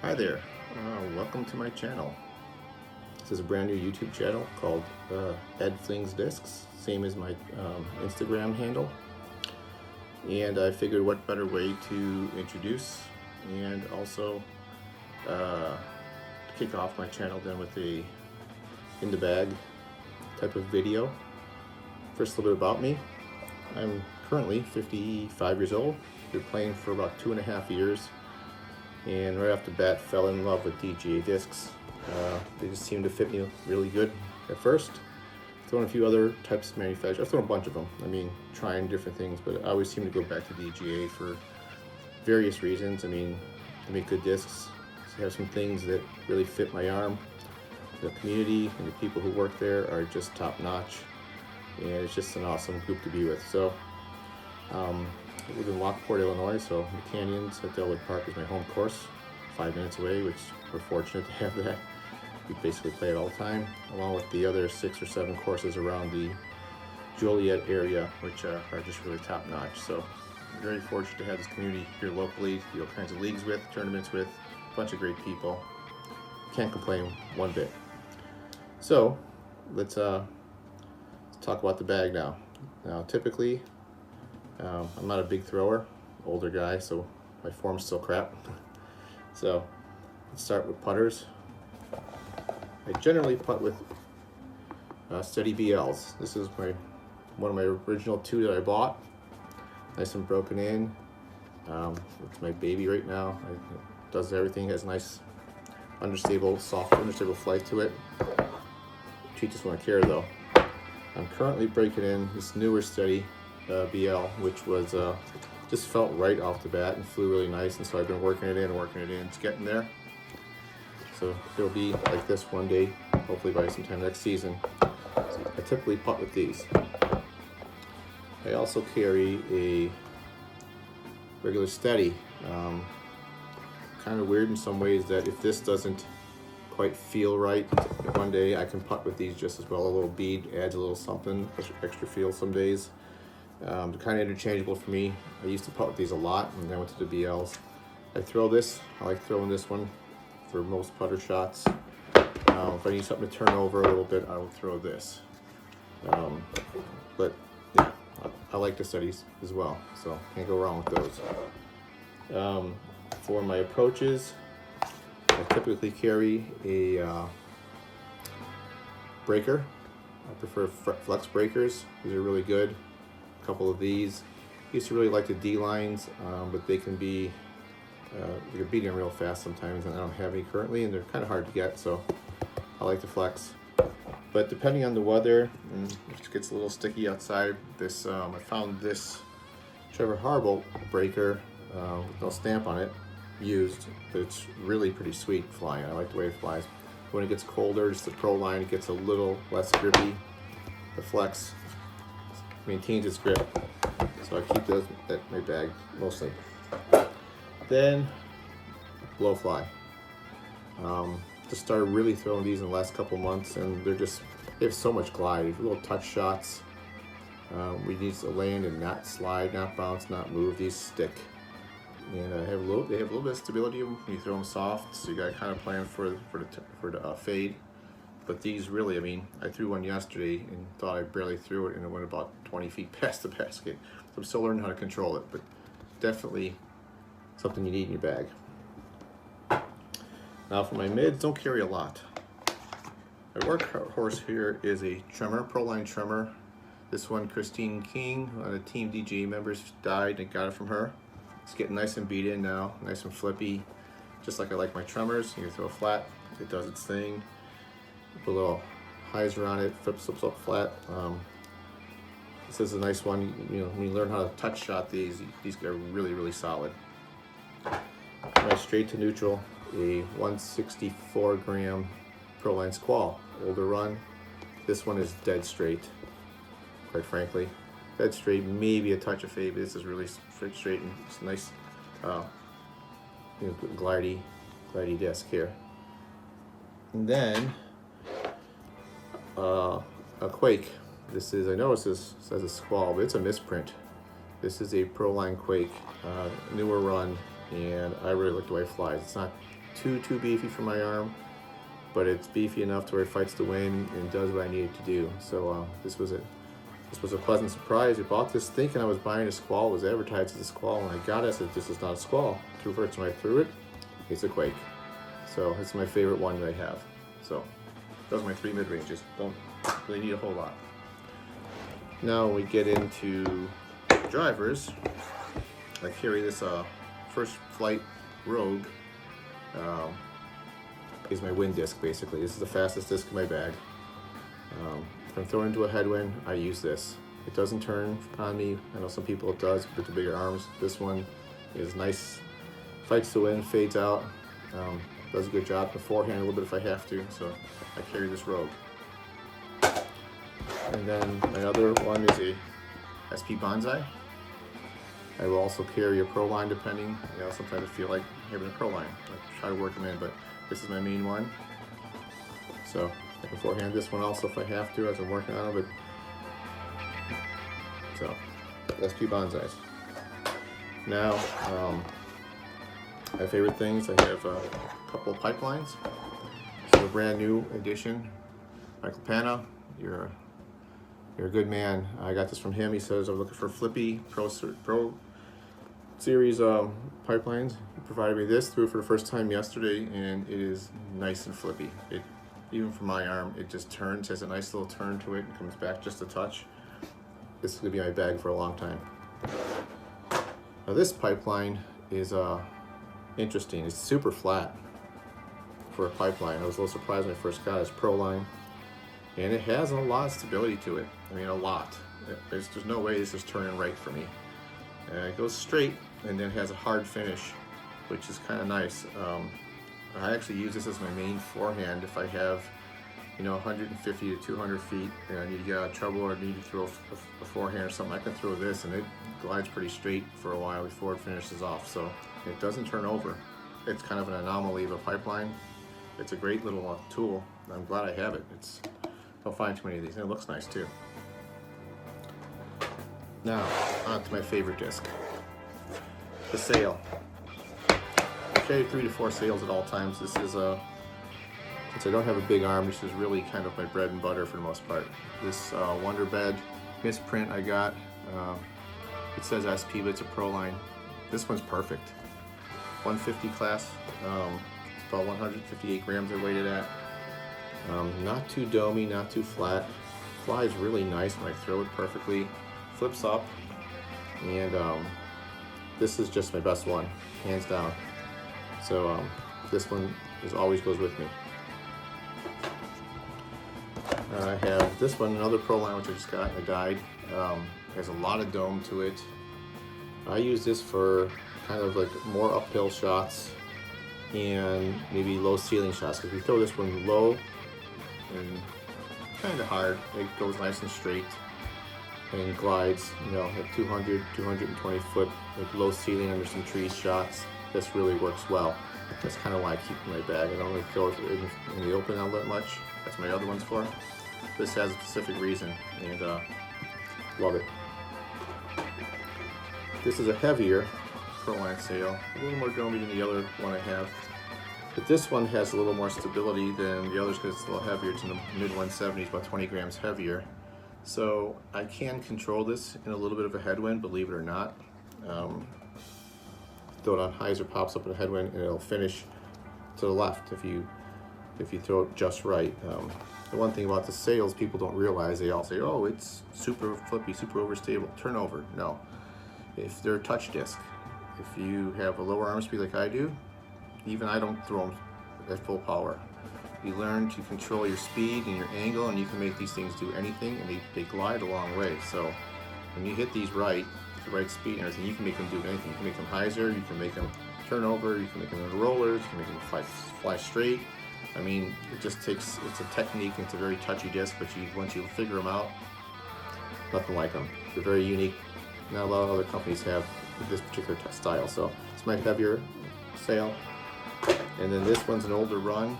Hi there, welcome to my channel. This is a brand new YouTube channel called Ed Flings Discs, same as my Instagram handle. And I figured what better way to introduce and also kick off my channel than with a in the bag type of video. First, a little bit about me. I'm currently 55 years old. Been playing for about 2.5 years. And right off the bat fell in love with DGA discs. They just seemed to fit me really good at first. I've thrown a few other types of manufacturers. I've thrown a bunch of them. I mean, trying different things, but I always seem to go back to DGA for various reasons. I mean, they make good discs. They have some things that really fit my arm. The community and the people who work there are just top notch. And it's just an awesome group to be with. So, I live in Lockport, Illinois, so the Canyons at Delwood Park is my home course, 5 minutes away, which we're fortunate to have that. We basically play it all the time, along with the other 6 or 7 courses around the Joliet area, which are just really top notch. So I'm very fortunate to have this community here locally, do all kinds of leagues with, tournaments with, a bunch of great people. Can't complain one bit. So let's talk about the bag now. Now, typically, I'm not a big thrower, older guy, so my form's still crap. So let's start with putters. I generally putt with steady BLs. This is one of my original 2 that I bought. Nice and broken in. It's my baby right now. It does everything. Has nice understable, soft understable flight to it. Treat this one with care though. I'm currently breaking in this newer steady BL, which was just felt right off the bat and flew really nice, and so I've been working it in. It's getting there. So it'll be like this one day, hopefully by sometime next season. So I typically putt with these. I also carry a regular steady. Kind of weird in some ways that if this doesn't quite feel right one day, I can putt with these just as well. A little bead adds a little something, extra feel some days. They're kind of interchangeable for me. I used to putt with these a lot, and then I went to the BLs. I throw this. I like throwing this one for most putter shots. If I need something to turn over a little bit, I will throw this. But yeah, I like the steadies as well, so can't go wrong with those. For my approaches, I typically carry a breaker. I prefer flex breakers. These are really good. Couple of these. I used to really like the D lines, but they can be you're beating them real fast sometimes, and I don't have any currently, and they're kind of hard to get, so I like the flex. But depending on the weather, and if it gets a little sticky outside, this I found this Trevor Harbolt breaker with no stamp on it used, but it's really pretty sweet flying. I like the way it flies. When it gets colder, just the pro line, it gets a little less grippy. The flex maintains its grip, so I keep those at my bag mostly. Then blowfly. Just started really throwing these in the last couple months, and they have so much glide. Little touch shots. We need to land and not slide, not bounce, not move. These stick, and they have a little bit of stability when you throw them soft. So you got to kind of plan for the fade. But these really, I mean, I threw one yesterday and thought I barely threw it, and it went about 20 feet past the basket. So I'm still learning how to control it, but definitely something you need in your bag. Now for my mids, don't carry a lot. My workhorse here is a tremor, Proline tremor. This one, Christine King, one of the Team DGA members, died and got it from her. It's getting nice and beat in now, nice and flippy. Just like I like my tremors. You can throw flat, it does its thing. Put a little hyzer on it, flips up flat. This is a nice one. You know, when you learn how to touch shot these are really, really solid. My straight to neutral, a 164 gram Proline Squall, older run. This one is dead straight, quite frankly. Dead straight, maybe a touch of fade, but this is really straight and it's a nice, glidey disc here. And then a Quake. This is, I noticed this says a Squall, but it's a misprint. This is a Proline Quake, newer run, and I really like the way it flies. It's not too beefy for my arm, but it's beefy enough to where it fights the wind and does what I need it to do. So this was a pleasant surprise. I bought this thinking I was buying a squall. It was advertised as a squall. When I got it, I said, this is not a squall. Two verts when I threw it, it's a quake. So it's my favorite one that I have. So those are my 3 mid-ranges. Don't really need a whole lot. Now we get into drivers. I carry this First Flight Rogue. Is my wind disc basically. This is the fastest disc in my bag. If I'm throwing into a headwind, I use this. It doesn't turn on me. I know some people it does with the bigger arms. This one is nice, fights the wind, fades out, does a good job. The forehand a little bit if I have to, so I carry this Rogue. And then my other one is a SP Bonsai. I will also carry a Pro Line depending, sometimes I feel like having a Pro Line. I try to work them in, but this is my main one. So I can forehand this one also if I have to as I'm working on it. So SP Bonsais. Now, my favorite things, I have a couple of pipelines. This is a brand new edition. Michael Pana, you're a good man. I got this from him. He says I'm looking for flippy Pro Series pipelines. He provided me this, threw it for the first time yesterday, and it is nice and flippy. Even for my arm, it just turns, has a nice little turn to it, and comes back just a touch. This is gonna be my bag for a long time. Now this pipeline is interesting. It's super flat for a pipeline. I was a little surprised when I first got it. It's Pro Line, and it has a lot of stability to it. I mean, a lot. There's no way this is turning right for me. It goes straight and then has a hard finish, which is kind of nice. I actually use this as my main forehand if I have, 150 to 200 feet and I need to get out of trouble or need to throw a forehand or something. I can throw this and it glides pretty straight for a while before it finishes off. So it doesn't turn over. It's kind of an anomaly of a pipeline. It's a great little tool. I'm glad I have it. Don't find too many of these, and it looks nice too. Now, on to my favorite disc, the sail. I carry 3 to 4 sails at all times. This is since I don't have a big arm, this is really kind of my bread and butter for the most part. This Wonder Bed misprint I got, it says SP, but it's a Pro Line. This one's perfect. 150 class, it's about 158 grams I weighed it at. Not too domey, not too flat. Flies really nice when I throw it perfectly. Flips up, and this is just my best one, hands down. So this one always goes with me. I have this one, another Pro Line which I just got. I dyed. Has a lot of dome to it. I use this for kind of like more uphill shots and maybe low ceiling shots. Because if you throw this one low and kind of hard, it goes nice and straight and glides, at 200, 220 foot, like low ceiling under some trees shots. This really works well. That's kind of why I keep it in my bag. I don't really throw it in the open all that much. That's my other ones for. This has a specific reason, and love it. This is a heavier Pro Line sail, a little more domey than the other one I have. But this one has a little more stability than the others because it's a little heavier. It's in the mid 170s, about 20 grams heavier. So I can control this in a little bit of a headwind, believe it or not. Throw it on hyzer, pops up in a headwind, and it'll finish to the left if you throw it just right. The one thing about the sails people don't realize, they all say, oh, it's super flippy, super overstable, turnover. No, if they're a touch disc, if you have a lower arm speed like I do, even I don't throw them at full power. You learn to control your speed and your angle, and you can make these things do anything, and they glide a long way. So when you hit these right, the right speed and everything, you can make them do anything. You can make them hyzer, you can make them turn over, you can make them into rollers, you can make them fly straight. I mean, it just takes, it's a technique, and it's a very touchy disc, but once you figure them out, nothing like them. They're very unique. Not a lot of other companies have this particular style. So it's my heavier sail. And then this one's an older run,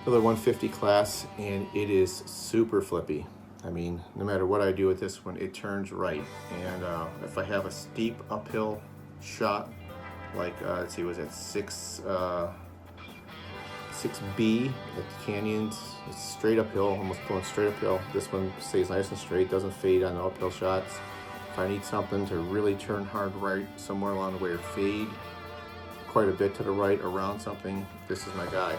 another 150 class, and it is super flippy. I mean, no matter what I do with this one, it turns right. And if I have a steep uphill shot, like let's see, was it 6B at Canyons. It's straight uphill, almost going straight uphill. This one stays nice and straight, doesn't fade on the uphill shots. If I need something to really turn hard right somewhere along the way or fade quite a bit to the right around something, this is my guy.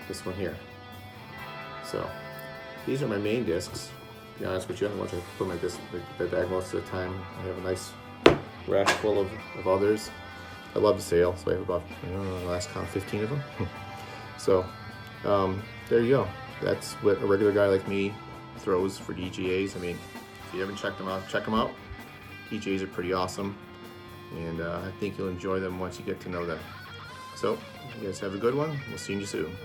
This one here. So these are my main discs. To be honest with you, once I put my disc in the bag most of the time, I have a nice rack full of others. I love to sail, so I have about, last count 15 of them. So there you go. That's what a regular guy like me throws for DGAs. I mean, if you haven't checked them out, check them out. DGAs are pretty awesome, and I think you'll enjoy them once you get to know them. So you guys have a good one. We'll see you soon.